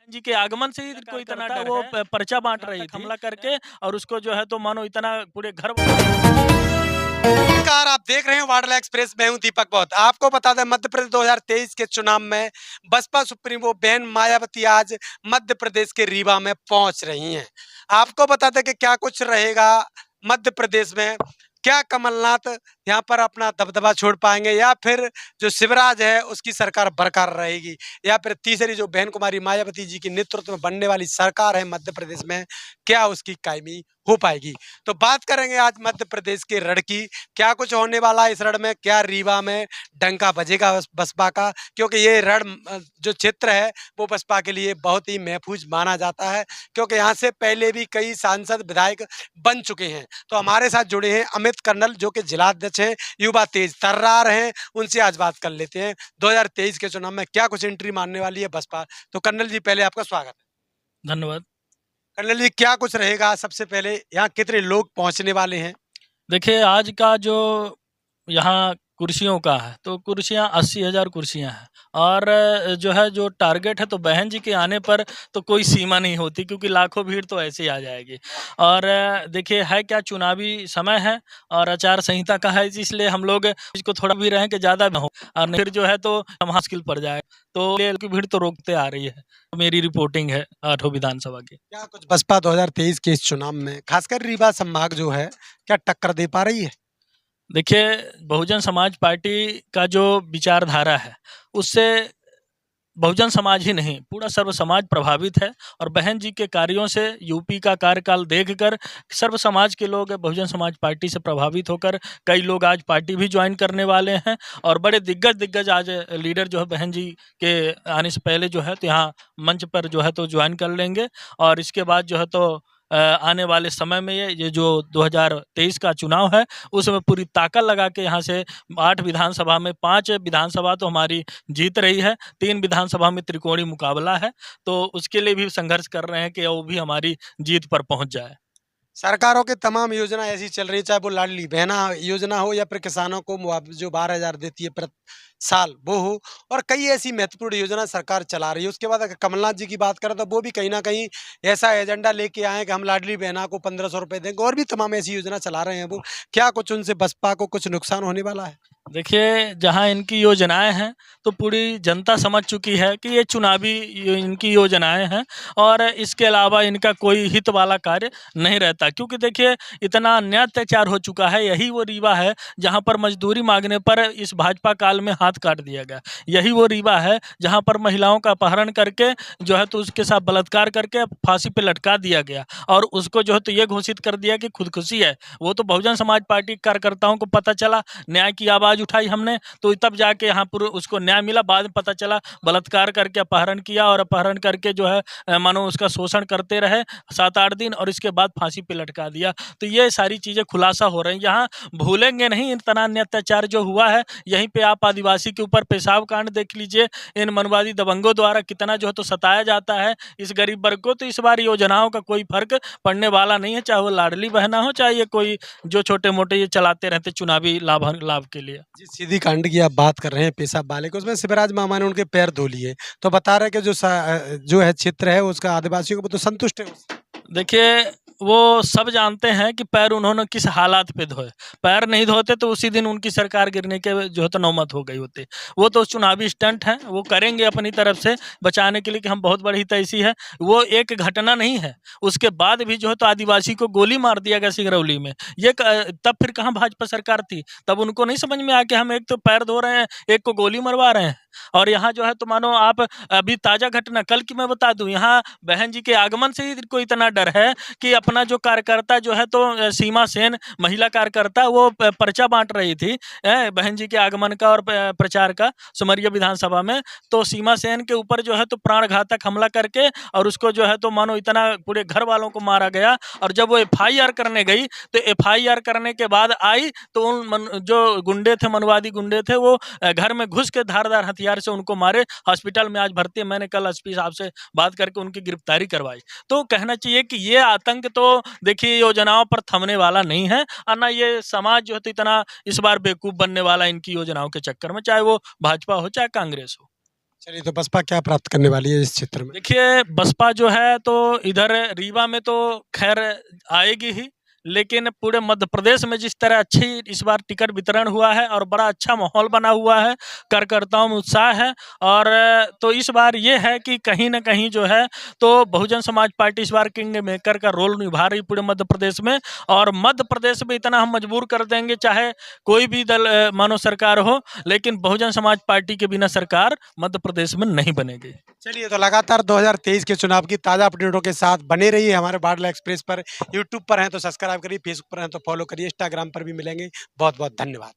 जी के आगमन से ही इनको इतना डर वो पर्चा बांट रही थी हमला करके, और उसको जो है तो मानो इतना पूरे घर। नमस्कार, आप देख रहे हैं वाडला एक्सप्रेस। मैं हूं दीपक बौद्ध। आपको बता दें, मध्य प्रदेश 2023 के चुनाव में बसपा सुप्रीमो बहन मायावती आज मध्य प्रदेश के रीवा में पहुंच रही हैं। आपको बता दें कि क्या कुछ रहेगा मध्य प्रदेश में। क्या कमलनाथ यहां पर अपना दबदबा छोड़ पाएंगे, या फिर जो शिवराज है उसकी सरकार बरकरार रहेगी, या फिर तीसरी जो बहन कुमारी मायावती जी के नेतृत्व में बनने वाली सरकार है मध्य प्रदेश में, क्या उसकी कायमी हो पाएगी। तो बात करेंगे आज मध्य प्रदेश के रण की। क्या कुछ होने वाला है इस रण में, क्या रीवा में डंका बजेगा बसपा का, क्योंकि ये रण जो क्षेत्र है वो बसपा के लिए बहुत ही महफूज माना जाता है, क्योंकि यहाँ से पहले भी कई सांसद विधायक बन चुके हैं। तो हमारे साथ जुड़े हैं अमित कर्नल, जो कि जिलाध्यक्ष हैं, युवा तेज तर्रार हैं। उनसे आज बात कर लेते हैं 2023 के चुनाव में क्या कुछ एंट्री मारने वाली है बसपा। तो कर्नल जी, पहले आपका स्वागत है। धन्यवाद। कर्नल जी, क्या कुछ रहेगा, सबसे पहले यहाँ कितने लोग पहुंचने वाले हैं? देखिए, आज का जो यहाँ कुर्सियों का है, तो कुर्सियाँ 80,000 कुर्सियाँ हैं, और जो है जो टारगेट है, तो बहन जी के आने पर तो कोई सीमा नहीं होती, क्योंकि लाखों भीड़ तो ऐसे ही आ जाएगी। और देखिए, है क्या, चुनावी समय है और आचार संहिता का है, इसलिए हम लोग इसको थोड़ा भी रहें कि ज़्यादा ना हो, और फिर जो है तो मुश्किल पड़ जाए, तो ये की भीड़ तो रोकते आ रही है। तो मेरी रिपोर्टिंग है 8 विधानसभा की। क्या कुछ बसपा 2023 के इस चुनाव में खासकर रीवा संभाग जो है, क्या टक्कर दे पा रही है? देखिए, बहुजन समाज पार्टी का जो विचारधारा है, उससे बहुजन समाज ही नहीं, पूरा सर्व समाज प्रभावित है। और बहन जी के कार्यों से, यूपी का कार्यकाल देखकर सर्व समाज के लोग बहुजन समाज पार्टी से प्रभावित होकर कई लोग आज पार्टी भी ज्वाइन करने वाले हैं, और बड़े दिग्गज आज लीडर जो है बहन जी के आने से पहले जो है तो यहाँ मंच पर जो है तो ज्वाइन कर लेंगे। और इसके बाद जो है तो आने वाले समय में ये जो 2023 का चुनाव है, उसमें पूरी ताकत लगा के यहाँ से 8 विधानसभा में 5 विधानसभा तो हमारी जीत रही है, 3 विधानसभा में त्रिकोणीय मुकाबला है, तो उसके लिए भी संघर्ष कर रहे हैं कि वो भी हमारी जीत पर पहुंच जाए। सरकारों की तमाम योजना ऐसी चल रही है, चाहे वो लाडली बहना योजना हो, या फिर किसानों को मुआवजा जो 12,000 देती है प्रति साल वो हो, और कई ऐसी महत्वपूर्ण योजना सरकार चला रही है। उसके बाद अगर कमलनाथ जी की बात करें, तो वो भी कहीं ना कहीं ऐसा एजेंडा लेके आए हैं कि हम लाडली बहना को 1,500 रुपए देंगे, और भी तमाम ऐसी योजना चला रहे हैं वो। क्या कुछ उनसे बसपा को कुछ नुकसान होने वाला है? देखिए, जहाँ इनकी योजनाएं हैं, तो पूरी जनता समझ चुकी है कि ये चुनावी इनकी योजनाएं हैं, और इसके अलावा इनका कोई हित वाला कार्य नहीं रहता। क्योंकि देखिए, इतना अन्याय अत्याचार हो चुका है। यही वो रीवा है जहाँ पर मजदूरी मांगने पर इस भाजपा काल में हाथ काट दिया गया। यही वो रीवा है जहाँ पर महिलाओं का अपहरण करके जो है तो उसके साथ बलात्कार करके फांसी पे लटका दिया गया, और उसको जो है तो ये घोषित कर दिया कि खुदकुशी है। वो तो बहुजन समाज पार्टी के कार्यकर्ताओं को पता चला, न्याय की आवाज़ उठाई हमने, तो तब जाके यहाँ पर उसको न्याय मिला। बाद में पता चला बलात्कार करके अपहरण किया, और अपहरण करके जो है मानो उसका शोषण करते रहे 7-8 दिन, और इसके बाद फांसी पे लटका दिया। तो ये सारी चीज़ें खुलासा हो रही हैं। यहाँ भूलेंगे नहीं इतना अत्याचार जो हुआ है। यहीं पे आप आदिवासी के ऊपर पेशाब कांड देख लीजिए, इन मनवादी दबंगों द्वारा कितना जो है तो सताया जाता है इस गरीब वर्ग को। तो इस बार योजनाओं का कोई फर्क पड़ने वाला नहीं है, चाहे वो लाडली बहना हो, चाहे ये कोई जो छोटे मोटे ये चलाते रहते चुनावी लाभ के लिए। जी, सीधी कांड की आप बात कर रहे हैं, पेशाब वाले को, उसमें शिवराज मामा ने उनके पैर धो लिए, तो बता रहे हैं कि जो है क्षेत्र है उसका आदिवासियों को तो संतुष्ट है उससे। देखिए, वो सब जानते हैं कि पैर उन्होंने किस हालात पे धोए। पैर नहीं धोते तो उसी दिन उनकी सरकार गिरने के जो है तो नौबत हो गई होती। वो तो चुनावी स्टंट हैं, वो करेंगे अपनी तरफ से बचाने के लिए कि हम बहुत बड़ी हितैषी है। वो एक घटना नहीं है, उसके बाद भी जो है तो आदिवासी को गोली मार दिया गया सिंगरौली में। तब फिर कहाँ भाजपा सरकार थी? तब उनको नहीं समझ में आया कि हम एक तो पैर धो रहे हैं, एक को गोली मरवा रहे हैं। और यहाँ जो है तो मानो आप अभी ताज़ा घटना कल की मैं बता दूँ, यहाँ बहन जी के आगमन से ही इनको इतना डर है कि अपना जो कार्यकर्ता जो है तो सीमा सेन महिला कार्यकर्ता, वो पर्चा बांट रही थी बहन जी के आगमन का और प्रचार का सिमरिया विधानसभा में। तो सीमा सेन के ऊपर जो है तो प्राणघातक हमला करके, और उसको जो है तो मानो इतना पूरे घर वालों को मारा गया। और जब वो FIR करने गई, तो FIR करने के बाद आई तो उन जो गुंडे थे, मनवादी गुंडे थे, वो घर में घुस के धारदार हथियार से उनको मारे। हॉस्पिटल में आज भर्ती है। मैंने कल SP साहब से बात करके उनकी गिरफ्तारी करवाई। तो कहना चाहिए कि ये आतंक तो देखिए योजनाओं पर थमने वाला नहीं है, और ना ये समाज जो है तो इतना इस बार बेवकूफ़ बनने वाला इनकी योजनाओं के चक्कर में, चाहे वो भाजपा हो चाहे कांग्रेस हो। चलिए, तो बसपा क्या प्राप्त करने वाली है इस क्षेत्र में? देखिए, बसपा जो है तो इधर रीवा में तो खैर आएगी ही, लेकिन पूरे मध्य प्रदेश में जिस तरह अच्छी इस बार टिकट वितरण हुआ है और बड़ा अच्छा माहौल बना हुआ है, कार्यकर्ताओं में उत्साह है। और तो इस बार ये है कि कहीं न कहीं जो है तो बहुजन समाज पार्टी इस बार किंग मेकर का रोल निभा रही पूरे मध्य प्रदेश में। और मध्य प्रदेश में इतना हम मजबूर कर देंगे, चाहे कोई भी दल मानो सरकार हो, लेकिन बहुजन समाज पार्टी के बिना सरकार मध्य प्रदेश में नहीं बनेगी। चलिए, तो लगातार 2023 के चुनाव की ताज़ा अपडेटों के साथ बने रहिए हमारे बाडला एक्सप्रेस पर। यूट्यूब पर हैं तो सब्सक्राइब करिए, फेसबुक पर हैं तो फॉलो करिए, इंस्टाग्राम पर भी मिलेंगे। बहुत-बहुत धन्यवाद।